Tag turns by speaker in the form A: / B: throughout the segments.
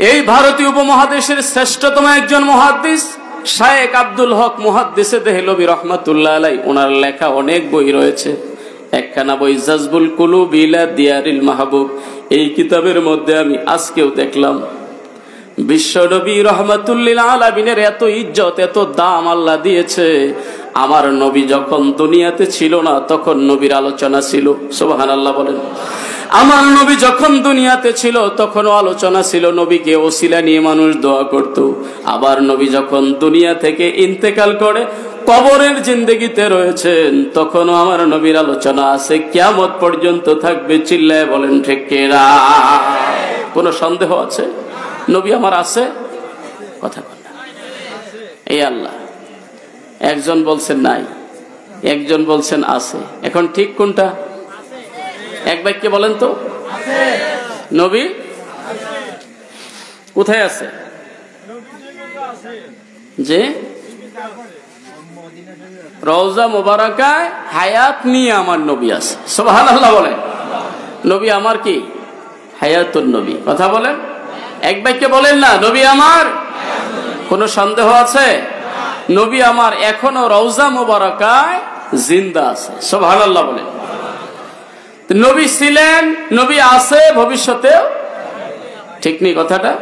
A: এই ভারতীয় উপমহাদেশের শ্রেষ্ঠতম একজন মুহাদ্দিস শায়েখ আব্দুল হক মুহাদ্দিসে দেহলভী রহমাতুল্লাহ আলাইহি, ওনার লেখা অনেক বই রয়েছে। একখানা বই জাজবুল কুলুব ইলা দিয়ারিল মাহবুব, এই কিতাবের মধ্যে আমি আজকেও দেখলাম বিশ্বনবী রহমাতুল্লিল আলামিনের এত ইজ্জত, এত দাম আল্লাহ দিয়েছে। আমার নবী যখন দুনিয়াতে ছিল না তখন নবীর আলোচনা ছিল, সুবহানাল্লাহ বলেন। আমার নবী যখন দুনিয়াতে ছিল তখনও আলোচনা ছিল, নবীকে ওসিলা নিয়ে মানুষ দোয়া করত। আবার নবী যখন দুনিয়া থেকে ইন্তেকাল করে কবরের জিন্দেগিতে রয়েছেন তখনও আমার নবীর আলোচনা আছে, কিয়ামত পর্যন্ত থাকবে। চিল্লায় বলেন ঠিক কিনা? কোনো সন্দেহ আছে নবী আমার আছে? কথা বলেন। এই আল্লাহ একজন বলছেন নাই, একজন বলছেন আছে। এখন ঠিক কোনটা? এক বাক্যে বলেন তো, নবী কোথায় আছে? যে রওজা মুবারাকায় হায়াত নিয়ে আমার নবী আছে, সুবহানাল্লাহ বলেন। নবী আমার কি? হায়াতুন নবী। কথা বলেন, এক বাক্যে বলেন না নবী আমার। কোনো সন্দেহ আছে? নবী আমার এখনো রওজা মুবারাকায় জিন্দা আছে, সুবহানাল্লাহ বলেন। নবী ছিলেন, নবী আছে, ভবিষ্যতেও। ঠিক নেই কথাটা?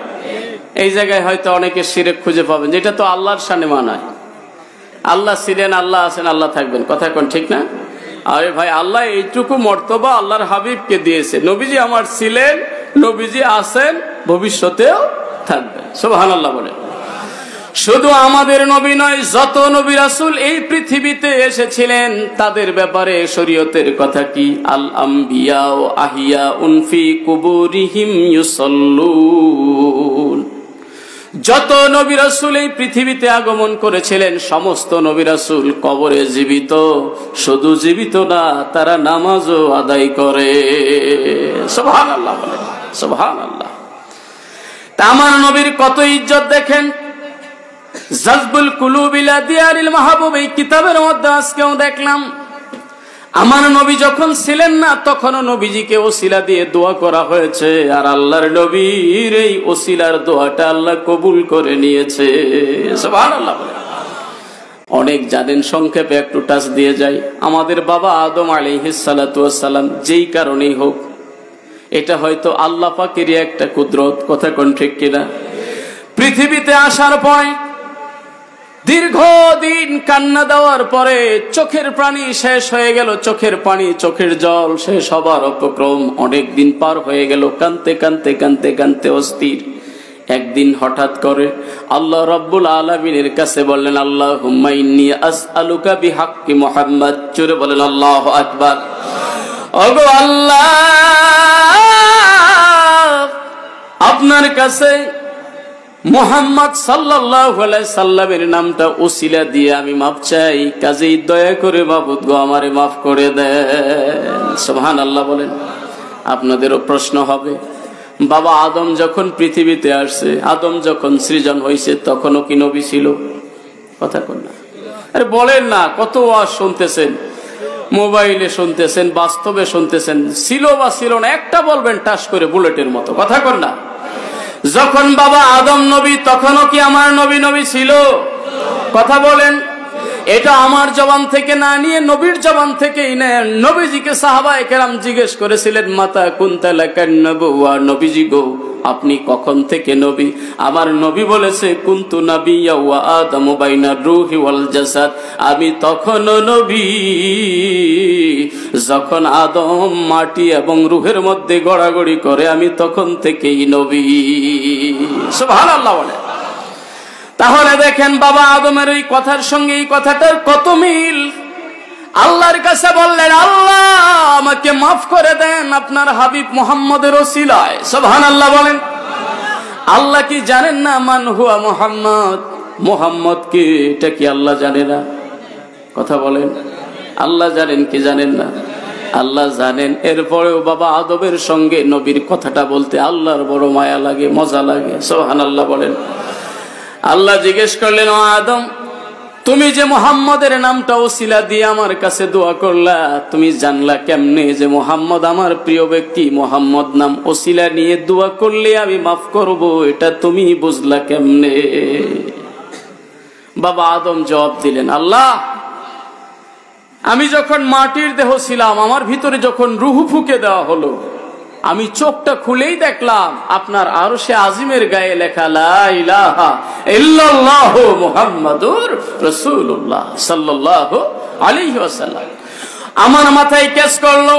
A: এই জায়গায় হয়তো অনেকে শিরক খুঁজে পাবেন, যেটা তো আল্লাহর শানে মানায়। আল্লাহ ছিলেন, আল্লাহ আছেন, আল্লাহ থাকবেন, কথা কোন ঠিক না? আরে ভাই, আল্লাহ এইটুকু মর্তবা আল্লাহর হাবিবকে দিয়েছে। নবীজি আমার ছিলেন, নবীজি আছেন, ভবিষ্যতেও থাকবেন, সুবহানাল্লাহ বলেন। শুধু আমাদের নবী নয়, যত নবী রাসূল এই পৃথিবীতে এসেছিলেন তাদের ব্যাপারে শরীয়তের কথা কি? আল আম্বিয়া ও আহিয়া উনফি কুবুরিহিম ইউসাল্লুন। যত নবী রাসূল এই পৃথিবীতে আগমন করেছিলেন সমস্ত নবী রাসূল কবরে জীবিত। শুধু জীবিত না, তারা নামাজও আদায় করে, সুবহানাল্লাহ বলেন, সুবহানাল্লাহ। তা আমার নবীর কত ইজ্জত দেখেন। জাজবুল কুলুব ইলা দিয়ারিল মাহবুব এই কিতাবের মধ্যে আজকেও দেখলাম আমার নবী যখন ছিলেন না তখনও নবীজিকে ওসিলা দিয়ে দোয়া করা হয়েছে, আর আল্লাহর নবীর এই ওসিলার দোয়াটা আল্লাহ কবুল করে নিয়েছে, সুবহানাল্লাহ। অনেক জানেন, সংক্ষেপে একটু টাচ দিয়ে যাই। আমাদের বাবা আদম আলাইহিস সালাতু ওয়াস সালাম যেই কারণেই হোক, এটা হয়তো আল্লাহ পাকেরই একটা কুদরত, কথা কোন ঠিক কিনা? পৃথিবীতে আসার পরে দীর্ঘদিন কান্না দেওয়ার পরে চোখের পানি শেষ হয়ে গেল, চোখের পানি, চোখের জল শেষ হবার উপক্রম। অনেক দিন পার হয়ে গেল, কানতে কানতে কানতে কানতে অস্থির। একদিন হঠাৎ করে আল্লাহ রাব্বুল আলামিনের কাছে বললেন, আল্লাহুম্মা ইন্নী আসআলুকা বিহাক্কি মুহাম্মদ। জোরে বলেন আল্লাহু আকবার। ওগো আল্লাহ, আপনার কাছে মুহাম্মদ সাল্লাল্লাহু আলাইহি সাল্লামের নামটা ওসিলা দিয়ে আমি মাপ চাই, কাজেই দয়া করে মাবুদ গো আমারে মাফ করে দেন, সুবহানাল্লাহ বলেন। আপনাদেরও প্রশ্ন হবে, বাবা আদম যখন পৃথিবীতে আসছে, আদম যখন সৃজন হয়েছে তখনও কি নবী ছিল? কথা কোন না? আরে বলেন না, কত ওয়াজ শুনতেছেন, মোবাইলে শুনতেছেন, বাস্তবে শুনতেছেন, ছিল বা ছিল না একটা বলবেন টাস করে বুলেটের মতো, কথা কোন না? যখন বাবা আদম নবী তখনও কি আমার নবী নবী ছিল? কথা বলেন। এটা আমার জবান থেকে না নিয়ে নবীর জবান থেকেই নেন। নবীজিকে সাহাবায়ে কেরাম জিজ্ঞেস করেছিলেন, মাতা কুনতা লাকান নবুওয়া, নবীজি গো আপনি কখন থেকে নবী? আমার নবী বলেছে, কুনতু নাবিয়্যা ওয়া আদামু বাইনার রূহি ওয়াল জাসাদ, আমি তখনও নবী যখন আদম মাটি এবং রূহের মধ্যে গড়াগড়ি করে, আমি তখন থেকেই নবী, সুবহানাল্লাহ বলে। তাহলে দেখেন বাবা আদমের এই কথার সঙ্গে এই কথাটার কত মিল। আল্লাহর কাছে বললেন, আল্লাহ আমাকে মাফ করে দেন আপনার হাবিব মুহাম্মদের ওসিলায়, সুবহানাল্লাহ বলেন। আল্লাহ কি জানেন না মান হুয়া মুহাম্মদ? মুহাম্মদ কে এটা কি আল্লাহ জানে না? কথা বলেন, আল্লাহ জানেন কি জানেন না? আল্লাহ জানেন। এরপরেও বাবা আদমের সঙ্গে নবীর কথাটা বলতে আল্লাহর বড় মায়া লাগে, মজা লাগে, সুবহানাল্লাহ বলেন। আল্লাহ জিজ্ঞেস করলেন, ও আদম তুমি যে মুহাম্মদের নামটা ওসিলা দিয়ে আমার কাছে দোয়া করলা, তুমি জানলা কেমনে যে মুহাম্মদ আমার প্রিয় ব্যক্তি? মুহাম্মদ নাম ওসিলা নিয়ে দোয়া করলে আমি মাফ করব, এটা তুমি বুঝলা কেমনে? বাবা আদম জবাব দিলেন, আল্লাহ, আমি যখন মাটির দেহ ছিলাম, আমার ভিতরে যখন রূহ ফুঁকে দেওয়া হলো, আমি চোখটা খুলেই দেখলাম আপনার আরশে আজিমের গায়ে লেখা লা ইলাহা ইল্লাল্লাহু মুহাম্মাদুর রাসূলুল্লাহ সাল্লাল্লাহু আলাইহি ওয়াসাল্লাম। আমার মাথায় কেস করলো,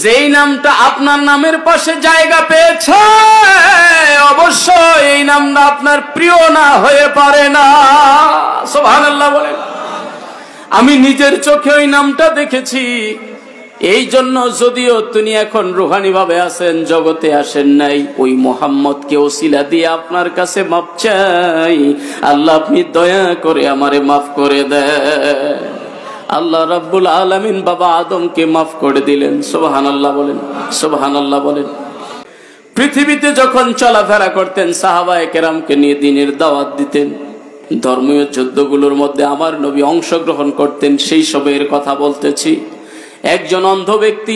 A: যেই নামটা আপনার নামের পাশে জায়গা পেয়েছে, অবশ্যই এই নামটা আপনার প্রিয় না হয়ে পারে না। সুবহানাল্লাহ বলেন। আমি নিজের চোখে ওই নামটা দেখেছি। এই জন্য যদিও তিনি এখন রুহানি ভাবে আছেন, জগতে আসেন নাই, ওই মুহাম্মদকে ওসিলা দিয়ে আপনার কাছে মাফ চাই। আল্লাহ, আপনি দয়া করে আমারে মাফ করে দেন। আল্লাহ রাব্বুল আলামিন বাবা আদমকে মাফ করে দিলেন। সুবহানাল্লাহ বলেন, সুবহানাল্লাহ বলেন। পৃথিবীতে যখন চলাফেরা করতেন, সাহাবায়ে কেরামকে নিয়ে দ্বীনের দাওয়াত দিতেন, ধর্মীয় যুদ্ধগুলোর মধ্যে আমার নবী অংশগ্রহণ করতেন, সেই সবের কথা বলতেছি। একজন অন্ধ ব্যক্তি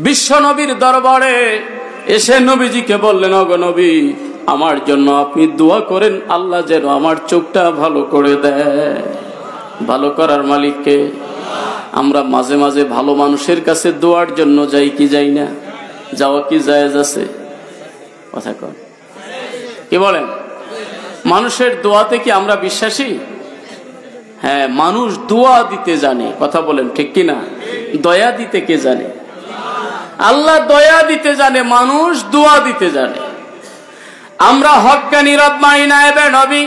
A: বিশ্ব নবীর দরবারে এসে নবীজিকে বললেন, ওগো নবী, আমার জন্য আপনি দোয়া করেন, আল্লাহ যেন আমার চোখটা ভালো করে দেয়। ভালো করার মালিককে। আমরা মাঝে মাঝে ভালো মানুষের কাছে দোয়ার জন্য যাই কি যাই না? যাওয়া কি জায়েজ আছে? কথা কন, কি বলেন? মানুষের দোয়াতে কি আমরা বিশ্বাসী? হ্যাঁ, মানুষ দোয়া দিতে জানে। কথা বলেন, ঠিক কিনা? দয়া দিতে কে জানে? আল্লাহ দয়া দিতে জানে, মানুষ দোয়া দিতে জানে। আমরা হক্কানি রব্বানি নায়েবে নবী,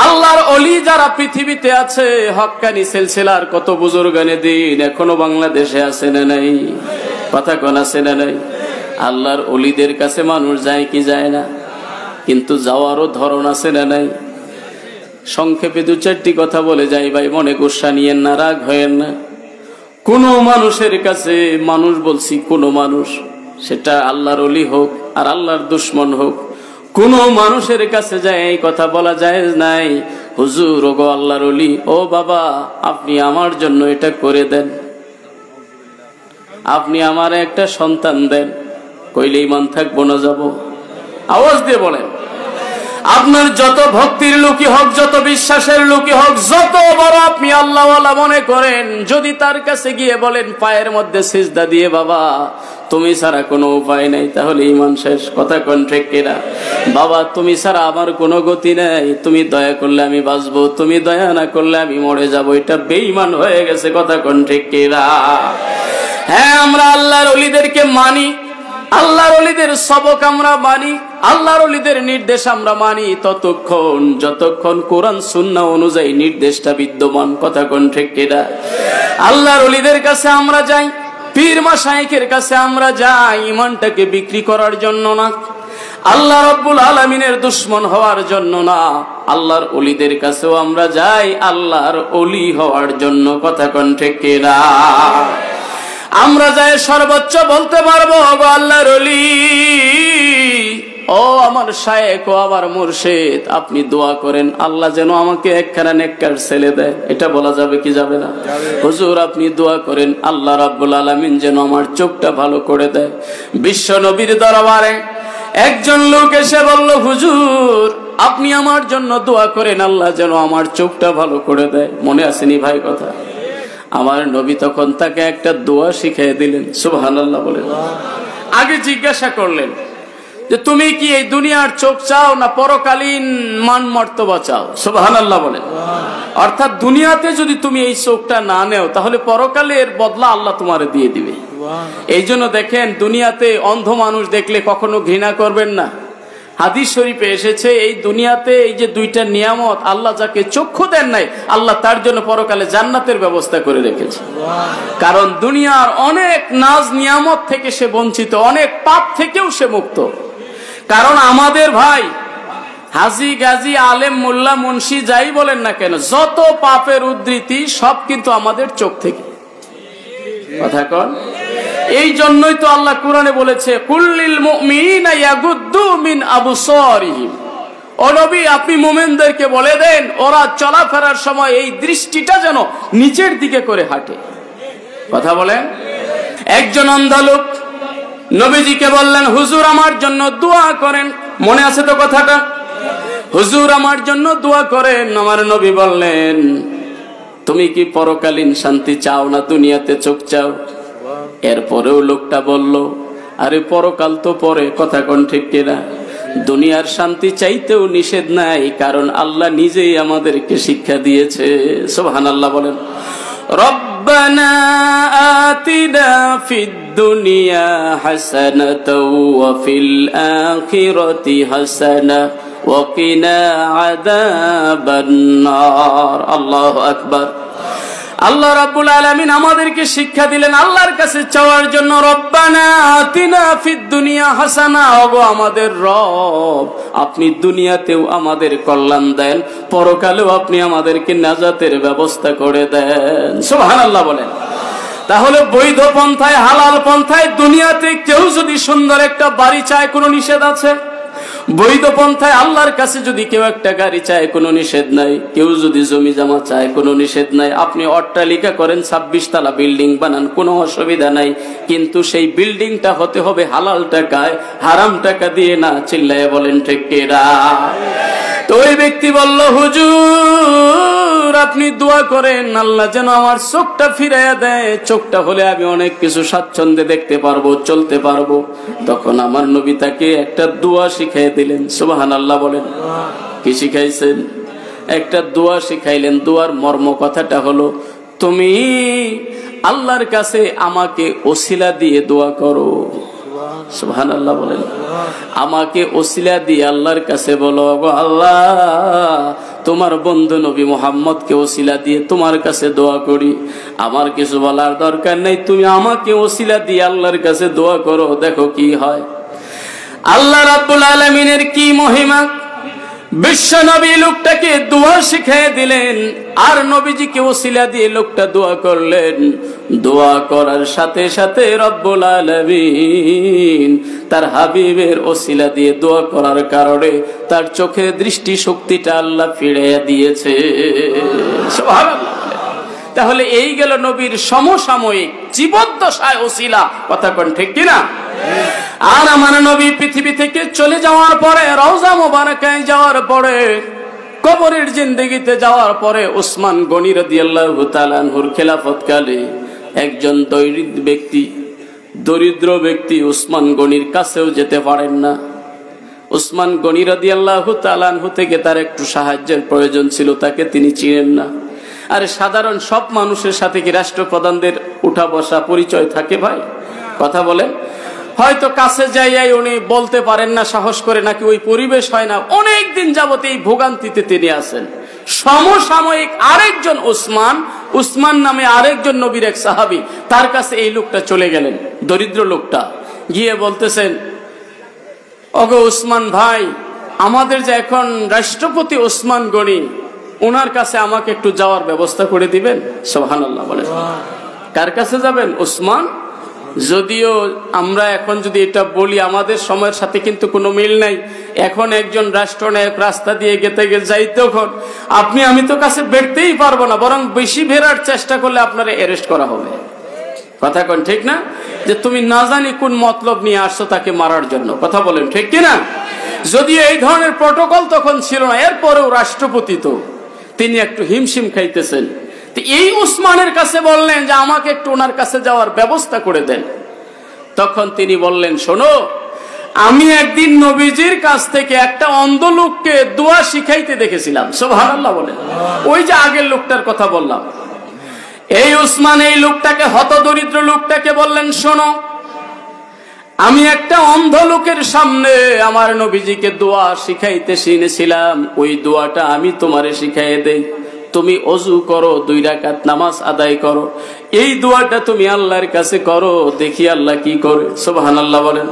A: আল্লাহর ওলি যারা পৃথিবীতে আছে, হক্কানি সিলসিলার কত বুজুর্গানে দিন এখনো বাংলাদেশে আছে না নাই? কথা কোন আছে না নাই? আল্লাহর ওলিদের কাছে মানুষ যায় কি যায় না? কিন্তু যাওয়ারও ধরন আছে না নাই? সংক্ষেপে দু চারটি কথা বলে যাই ভাই, মনে গুসা নিয়েন না, রাগ হয়েন না। কোন মানুষের কাছে, মানুষ বলছি কোন মানুষ, সেটা আল্লাহর ওলি হোক আর আল্লাহর দুশ্মন হোক, কোন মানুষের কাছে যায় এই কথা বলা জায়েজ নাই, হুজুর ওগো আল্লাহর ওলি, ও বাবা আপনি আমার জন্য এটা করে দেন, আপনি আমার একটা সন্তান দেন, কইলে ঈমান থাকবো না যাব? আওয়াজ দিয়ে বলেন। আপনার যত ভক্তির লোকই হোক, যত বিশ্বাসের লোকই হোক, যত বড় আপনি আল্লাহওয়ালা মনে করেন, যদি তার কাছে গিয়ে বলেন পায়ের মধ্যে সিজদা দিয়ে, বাবা তুমি ছাড়া কোনো উপায় নাই, তাহলে ঈমান শেষ। কথা কোন ঠিক কিনা? বাবা তুমি ছাড়া আমার কোনো গতি নাই, তুমি দয়া করলে আমি বাঁচবো, তুমি দয়া না করলে আমি মরে যাব, এটা বেঈমান হয়ে গেছে। কথা কোন ঠিক কিনা? হ্যাঁ, আমরা আল্লাহর ওলিদেরকে মানি, আল্লাহর ওলিদের সবক আমরা মানি, আল্লাহর ওলিদের নির্দেশ আমরা মানি ততক্ষণ যতক্ষণ কোরআন সুন্নাহ অনুযায়ী নির্দেশটা বিদ্যমান। কথা কোন ঠিক কিনা? আল্লাহর ওলিদের কাছে আমরা যাই, পীর মাশায়েখের কাছে আমরা যাই ঈমানটাকে বিক্রি করার জন্য না, আল্লাহ রাব্বুল আলামিনের দুশমন হওয়ার জন্য না। আল্লাহর ওলিদের কাছেও আমরা যাই আল্লাহর ওলি হওয়ার জন্য। কথা কোন ঠিক কিনা? আমরা যাই সর্বোচ্চ বলতে পারবো, ওগো আল্লাহর ওলি, ও আমার শায়েখ, ও আমার মুর্শিদ, আপনি দোয়া করেন আল্লাহ যেন আমাকে একখানা নেককার ছেলে দেয়। এটা বলা যাবে কি যাবে না? হুজুর আপনি দোয়া করেন আল্লাহ রাব্বুল আলামিন যেন আমার চোখটা ভালো করে দেয়। বিশ্ব নবীর দরবারে একজন লোক এসে বলল, হুজুর আপনি আমার জন্য দোয়া করেন আল্লাহ যেন আমার চোখটা ভালো করে দেয়। মনে আসেনি ভাই কথা? আমার নবী তখন তাকে একটা দোয়া শিখিয়ে দিলেন। সুবহানাল্লাহ বলেন। আগে জিজ্ঞাসা করলেন যে তুমি কি এই দুনিয়ার চোখ চাও না পরকালীন মান মর্তবা চাও? সুবহানাল্লাহ বলেন। অর্থাৎ দুনিয়াতে যদি তুমি এই চোখটা না নেও, তাহলে পরকালের বদলা আল্লাহ তোমারে দিয়ে দিবে। এই জন্য দেখেন, দুনিয়াতে অন্ধ মানুষ দেখলে কখনো ঘৃণা করবেন না। হাদিস শরীফে এসেছে, এই দুনিয়াতে এই যে দুইটা নিয়ামত, আল্লাহ যাকে চক্ষু দেন নাই, আল্লাহ তার জন্য পরকালে জান্নাতের ব্যবস্থা করে রেখেছে। কারণ দুনিয়ার অনেক নাজ নিয়ামত থেকে সে বঞ্চিত, অনেক পাপ থেকেও সে মুক্ত। কারণ আমাদের ভাই হাজি গাজী আলেম মোল্লা মুন্সি যাই বলেন না কেন, যত পাপের উদ্ধৃতি সব কিন্তু আমাদের চোখ থেকে। কথা কন। এই জন্যই তো আল্লাহ কোরআনে বলেছে, কুল্লিল মুমিনিনা ইয়াগুদ্দু মিন আবসারিহিম, ও নবী, আপনি মুমিনদেরকে বলে দেন ওরা চলাফেরার সময় এই দৃষ্টিটা যেন নিচের দিকে করে হাঁটে। কথা বলেন। একজন অন্ধ লোক নবীজিকে বললেন, হুজুর আমার জন্য দোয়া করেন। মনে আছে তো কথাটা? হুজুর আমার জন্য দোয়া করেন। আমার নবী বললেন, তুমি কি পরকালীন শান্তি চাও না দুনিয়াতে চোখ চাও? এরপরেও লোকটা বলল, আরে পরকাল তো পরে, কথা কোন ঠিক কিনা? দুনিয়ার শান্তি চাইতেও নিষেধ নাই, কারণ আল্লাহ নিজেই আমাদেরকে শিক্ষা দিয়েছে। সুবহানাল্লাহ বলেন। রব্বানা আতিনা ফিদ দুনিয়া হাসানাতাও ওয়া ফিল আখিরাতি হাসানাহ ওয়া কিনা আযাবান নার। আল্লাহু আকবার। আল্লাহ রাব্বুল আলামিন আমাদেরকে শিক্ষা দিলেন আল্লাহর কাছে চাওয়ার জন্য। রব্বানা আতিনা ফিদ দুনিয়া হাসানা, ওগো আমাদের রব, আপনি দুনিয়াতেও আমাদের কল্যাণ দেন, পরকালেও আপনি আমাদেরকে নাজাতের ব্যবস্থা করে দেন। সুবহানাল্লাহ বলেন। তাহলে বৈধ পন্থায়, হালাল পন্থায় দুনিয়াতে কেউ যদি সুন্দর একটা বাড়ি চায়, কোনো নিষেধ আছে? বৈধ পন্থায় আল্লাহর কাছে যদি কেউ একটা গাড়ি চায়, কোনো নিষেধ নাই। কেউ যদি জমি জমা চায়, কোনো নিষেধ নাই। আপনি অট্টালিকা করেন, 26 তলা বিল্ডিং বানান, কোনো অসুবিধা নাই, কিন্তু সেই বিল্ডিংটা হতে হবে হালাল টাকায়, হারাম টাকা দিয়ে না। চিল্লায় বলেন ঠিক কিনা? তো ওই ব্যক্তি বলল, হুজুর আপনি দোয়া করেন আল্লাহ যেন আমার চোখটা ফিরাইয়া দেয়, চোখটা হলে আমি অনেক কিছু স্বাচ্ছন্দ্যে দেখতে পারবো, চলতে পারবো। তখন আমার নবী তাকে একটা দোয়া শিখাই দিলেন। সুবহানাল্লাহ বলেন। কি শিখাইছেন? একটা দোয়া শিখাইলেন। দোয়ার মর্ম কথাটা হলো, তুমি আল্লাহর কাছে আমাকে ওসিলা দিয়ে দোয়া করো। সুবহানাল্লাহ বলেন। আমাকে ওসিলা দিয়ে আল্লাহর কাছে বলো, গো আল্লাহ তোমার বন্ধু নবী মুহাম্মদকে ওসিলা দিয়ে তোমার কাছে দোয়া করি। আমার কিছু বলার দরকার নেই, তুমি আমাকে ওসিলা দিয়ে আল্লাহর কাছে দোয়া করো, দেখো কি হয়। আল্লাহ রাব্বুল আলামিনের কি মহিমা! বিশ্ব নবী লোকটাকে দোয়া শিখিয়ে দিলেন, আর নবীজিকে ওসিলা দিয়ে লোকটা দোয়া করলেন। দোয়া করার সাথে সাথে রব্বুল আলামিন তার হাবিবের ওসিলা দিয়ে দোয়া করার কারণে তার চোখে দৃষ্টি শক্তিটা আল্লাহ ফিরিয়ে দিয়েছে। সুবহানাল্লাহ। তাহলে এই গেল নবীর সমসাময়িক জীবদ্দশায় ওসিলা। কথা কোন ঠিক কিনা? আর আমার নবী পৃথিবী থেকে চলে যাওয়ার পরে, রওজা মুবারাকায় যাওয়ার পরে, কবরের জিন্দেগিতে যাওয়ার পরে, উসমান গনি রাদিয়াল্লাহু তাআলা আনহুর খেলাফতকালে একজন দরিদ্র ব্যক্তি উসমান গনির কাছেও যেতে পারেন না। উসমান গনি রাদিয়াল্লাহু তাআলা আনহু থেকে তার একটু সাহায্যের প্রয়োজন ছিল, তাকে তিনি চিনেন না। আরে সাধারণ সব মানুষের সাথে কি রাষ্ট্রপ্রধানদের উঠা বসা পরিচয় থাকে ভাই? কথা বলেন। হয়তো কাছে যাইয়াই উনি বলতে পারেন না সাহস করে, নাকি ওই পরিবেশ হয় না। অনেক দিন যাবত এই ভোগান্তিতে তিনি আছেন। সমসাময়িক আরেকজন উসমান নামে আরেকজন নবীর এক সাহাবী, তার কাছে এই লোকটা চলে গেলেন। দরিদ্র লোকটা গিয়ে বলতেছেন, ওগো উসমান ভাই, আমাদের যে এখন রাষ্ট্রপতি উসমান গনি, ওনার কাছে আমাকে একটু যাওয়ার ব্যবস্থা করে দিবেন। সুবহানাল্লাহ বলেন। কার কাছে যাবেন? উসমান। যদিও আমরা এখন যদি এটা বলি, আমাদের সময়ের সাথে কিন্তু কোনো মিল নাই। এখন একজন রাষ্ট্রনায়ক রাস্তা দিয়ে যাই, তখন আমি তো কাছে বেরতেই পারবো না, বরং বেশি বেরার চেষ্টা করলে আপনারা অ্যারেস্ট করা হবে। কথা কোন ঠিক না? যে তুমি না জানি কোন মতলব নিয়ে আসছো তাকে মারার জন্য। কথা বলেন ঠিক কিনা? যদিও এই ধরনের প্রটোকল তখন ছিল না, এরপরেও রাষ্ট্রপতি তো তিনি একটু হিমশিম খাইতেছেন। এই উসমানের কাছে বললেন যে আমাকে একটু ওনার কাছে যাওয়ার ব্যবস্থা করে দেন। তখন তিনি বললেন, শোনো, আমি একদিন নবীজির কাছ থেকে একটা অন্ধ লোককে দোয়া শিখাইতে দেখেছিলাম। সুবহানাল্লাহ বলেন। ওই যে আগের লোকটার কথা বললাম, এই উসমান এই লোকটাকে, হতদরিদ্র লোকটাকে বললেন, শোনো, আমি একটা অন্ধ লোকের সামনে আমার নবীজিকে দোয়া শিখাইতে শিখেছিলাম, ওই দোয়াটা আমি তোমারে শিখাইয়ে দেই। তুমি ওযু করো, 2 রাকাত নামাজ আদায় করো, এই দোয়াটা তুমি আল্লাহর কাছে করো, দেখি আল্লাহ কি করে। সুবহানাল্লাহ বলেন।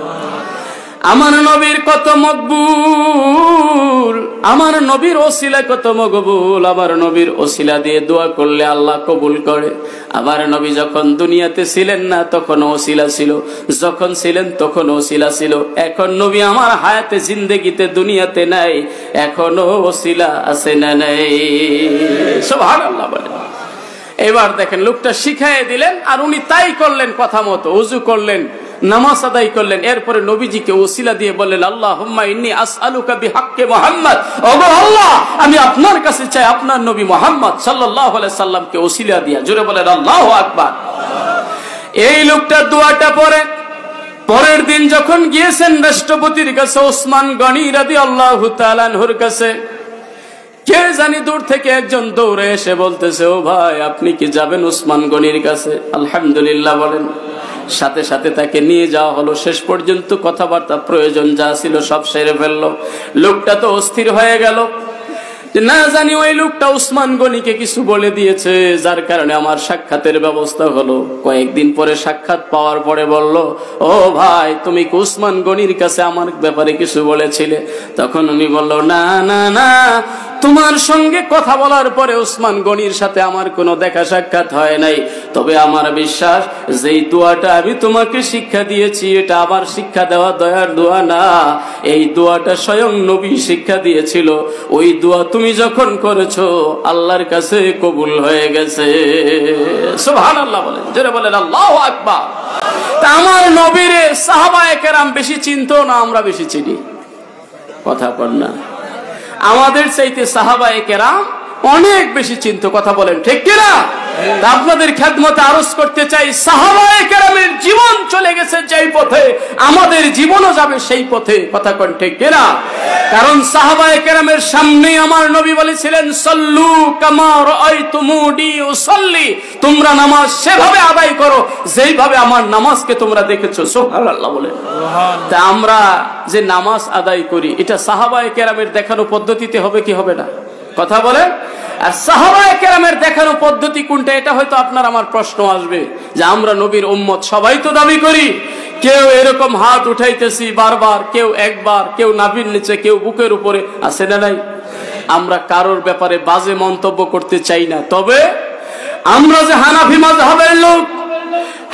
A: আমার নবীর কত মকবুল, আমার নবীর ওসিলা কত মকবুল, আমার নবীর ওসিলা দিয়ে দোয়া করলে আল্লাহ কবুল করে। আমার নবী যখন দুনিয়াতে ছিলেন না তখন ওসিলা ছিল, যখন ছিলেন তখন ওসিলা ছিল। এখন নবী আমার হায়াতে জিন্দেগিতে দুনিয়াতে নাই, এখনো ওসিলা আছে না নাই? সুবহানাল্লাহ বলেন। এবার দেখেন লোকটা শিখাই দিলেন আর উনি তাই করলেন, কথা মতো ওযু করলেন, নামাজ আদায় করলেন। এরপরে নবীজিকে ওসিলা দিয়ে বললেন, আল্লাহুম্মা ইন্নী আসআলুকা বিহাক্কি মুহাম্মদ, ওগো আল্লাহ আমি আপনার কাছে চাই আপনার নবী মুহাম্মদ সাল্লাল্লাহু আলাইহি সাল্লামকে ওসিলা দিয়া। জোরে বলেন আল্লাহু আকবার। এই লোকটা দোয়াটা পড়ে পরের দিন যখন গিয়েছেন রাষ্ট্রপতির কাছে, ওসমান গনি রাদিয়াল্লাহু তাআলা আনহুর কাছে, কে জানি দূর থেকে একজন দৌড়ে এসে বলতেছে, ও ভাই আপনি কি যাবেন ওসমান গনির কাছে? আলহামদুলিল্লাহ বলেন। সাথে সাথে তাকে নিয়ে যাওয়া হলো। শেষ পর্যন্ত কথাবার্তা প্রয়োজন যা ছিল সব সেরে ফেললো। লোকটা তো অস্থির হয়ে গেল, না জানি ওই লোকটা উসমান গনিকে কিছু বলে দিয়েছে, যার কারণে আমার সাক্ষাতের ব্যবস্থা হলো। কয়েকদিন পরে সাক্ষাৎ পাওয়ার পরে বলল, ও ভাই তুমি কি উসমান গনির কাছে আমার ব্যাপারে কিছু বলেছিলে? তখন উনি বলল, না না না, তোমার সঙ্গে কথা বলার পরে উসমান গনির সাথে আমার কোনো দেখা সাক্ষাৎ হয় নাই। তবে আমার বিশ্বাস যেই দোয়াটা আমি তোমাকে শিক্ষা দিয়েছি এটা আমার শিক্ষা দেওয়া দয়ার দোয়া না, এই দোয়াটা স্বয়ং নবী শিক্ষা দিয়েছিল। ওই দোয়া তুমি যখন করেছো আল্লাহর কাছে কবুল হয়ে গেছে। সুবহানাল্লাহ বলেন, জোরে বলেন আল্লাহু আকবার। তা আমার নবীরে সাহাবায়ে কেরাম বেশি চিনতো না আমরা বেশি চিনি? কথা বল না, আমাদের চাইতে সাহাবায়ে কেরাম অনেক বেশি চিন্তা। কথা বলেন ঠিক কিনা? আপনাদের খেদমতে আরজ করতে চাই, সাহাবায়ে কেরামের জীবন চলে গেছে যেই পথে, আমাদের জীবনও যাবে সেই পথে। কথা কোন ঠিক কিনা? কারণ সাহাবায়ে কেরামের সামনে আমার নবী বলেছিলেন, সল্লু কামা রাআইতুমুনি উসাল্লি, তোমরা নামাজ সেভাবে আদায় করো যেইভাবে আমার নামাজকে তোমরা দেখেছো। সুবহানাল্লাহ বলেন। তা আমরা যে নামাজ আদায় করি এটা সাহাবায়ে কেরামের দেখানো পদ্ধতিতে হবে কি হবে না? কথা বলেন। আর সাহাবায়ে কেরামের দেখানো পদ্ধতি কোনটা, এটা হয়তো আপনার আমার প্রশ্ন আসবে যে আমরা নবীর উম্মত সবাই তো দাবি করি, কেউ এরকম হাত উঠাইতেছি বারবার, কেউ একবার, কেউ নাভির নিচে, কেউ বুকের উপরে, আছে না নাই? আমরা কারোর ব্যাপারে বাজে মন্তব্য করতে চাই না। তবে আমরা যে হানাফি মাযহাবের লোক,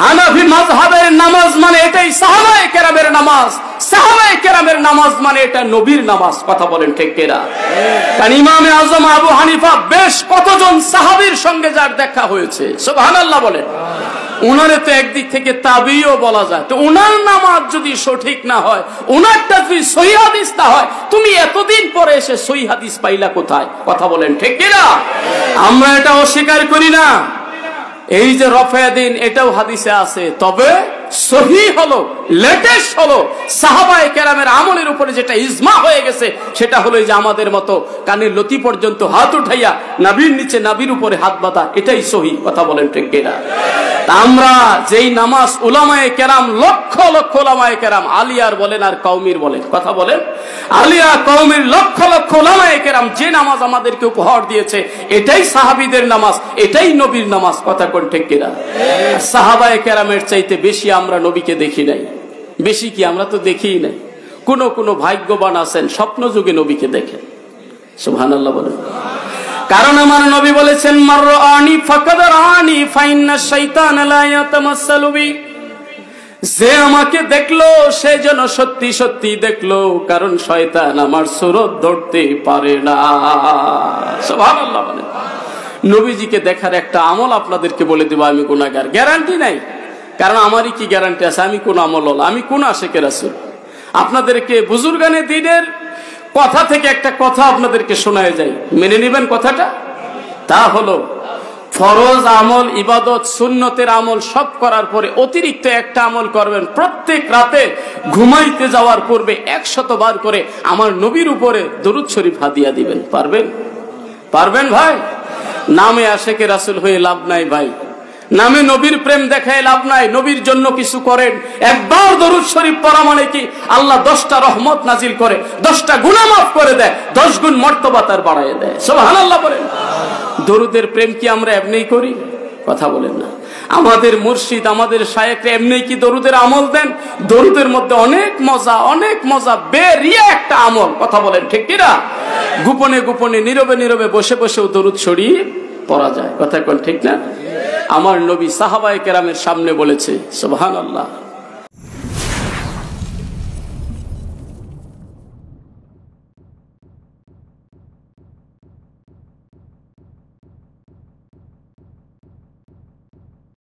A: হানাফি মাযহাবের নামাজ মানে এটাই সাহাবায়ে কেরামের নামাজ, সাহাবায়ে কেরামের নামাজ মানে এটা নবীর নামাজ। কথা বলেন ঠিক কিনা? কারণ ইমামে আজম আবু হানিফা বেশ কতজন সাহাবীর সঙ্গে যার দেখা হয়েছে, সুবহানাল্লাহ বলেন, উনারে তো একদিক থেকে তাবিও বলা যায়। তো উনার নামাজ যদি সঠিক না হয়, উনারটা যদি সহিহ হাদিস না হয়, তুমি এতদিন পরে এসে সহিহ হাদিস পাইলা কোথায়? কথা বলেন ঠিক কিনা? আমরা এটা অস্বীকার করি না। এই যে রফা দিন এটাও হাদিসে আছে, তবে সহিহ হলো, লেটেস্ট হলো সাহাবায়ে কেরামের আমলের উপরে যেটা ইজমা হয়ে গেছে, সেটা হলো যে আমাদের মতো কানের লতি পর্যন্ত হাত উঠাইয়া নাভির নিচে নাভির উপরে হাত বাঁধা, এটাই সহিহ। কথা বলেন ঠিক কিনা? আমরা যেই নামাজ উলামায়ে কেরাম, লক্ষ লক্ষ উলামায়ে কেরাম, আলিয়ার বলেন আর কওমির বলেন, কথা বলেন, আলিয়া কওমির লক্ষ লক্ষ উলামায়ে কেরাম যে নামাজ আমাদেরকে উপহার দিয়েছে, এটাই সাহাবীদের নামাজ, এটাই নবীর নামাজ। কথা কোন ঠিক কিনা? সাহাবায়ে কেরামের চাইতে বেশি আমরা নবীকে দেখি নাই। বেশি কি? আমরা তো দেখিই নাই। কোন ভাগ্যবান আছেন স্বপ্ন যুগে নবীকে দেখেন। সুবহানাল্লাহ বলেন। কারণ আমার নবী বলেছেন, মাররানি ফাকাদ রানি ফাইন্না শাইতান লা ইয়াতামাসসালু বি, যে আমাকে দেখলো সে যেন সত্যি সত্যি দেখলো, কারণ শয়তান আমার সুরত ধরতে পারে না। সুবহানাল্লাহ বলেন। নবীজিকে দেখার একটা আমল আপনাদেরকে বলে দেব, আমি গুনাহগার, গ্যারান্টি নাই। কারণ আমারই কি গ্যারান্টি আছে আমি কোন আমল হল, আমি কোন আশিকে রাসূল? আপনাদেরকে বুজুর্গানে দ্বীনের কথা থেকে একটা কথা আপনাদেরকে শোনায় যায়, মেনে নেবেন কথাটা। তা হলো ফরজ আমল, ইবাদত, সুন্নতের আমল সব করার পরে অতিরিক্ত একটা আমল করবেন, প্রত্যেক রাতে ঘুমাইতে যাওয়ার পূর্বে 100 বার করে আমার নবীর উপরে দরুদ শরীফ হাদিয়া দিবেন। পারবেন? পারবেন ভাই? নামে আশিকে রাসূল হয়ে লাভ নাই ভাই, নামে নবীর প্রেম দেখায় লাভ নাই। নবীর জন্য কিছু করেন, একবার দরুদ শরীফ পড়া মানে কি আল্লাহ 10টা রহমত নাজিল করে, 10টা গুনাহ মাফ করে দেয়, 10 গুণ মর্তবা তার বাড়ায় দেয়। সুবহানাল্লাহ বলেন। দরুদের প্রেম কি আমরা এমনিই করি? কথা বলেন না। আমাদের মুর্শিদ আমাদের শায়েখরা এমনি কি দরুদের আমল দেন? দরুদের মধ্যে অনেক মজা বেরিয়ে একটা আমল। কথা বলেন ঠিক কিনা? গোপনে গোপনে নীরবে নীরবে বসে বসেও দরুদ ছড়িয়ে পড়া যায়। কথা কোন ঠিক না? আমার নবী সাহাবায়ে কেরামের সামনে বলেছে সুবহানাল্লাহ,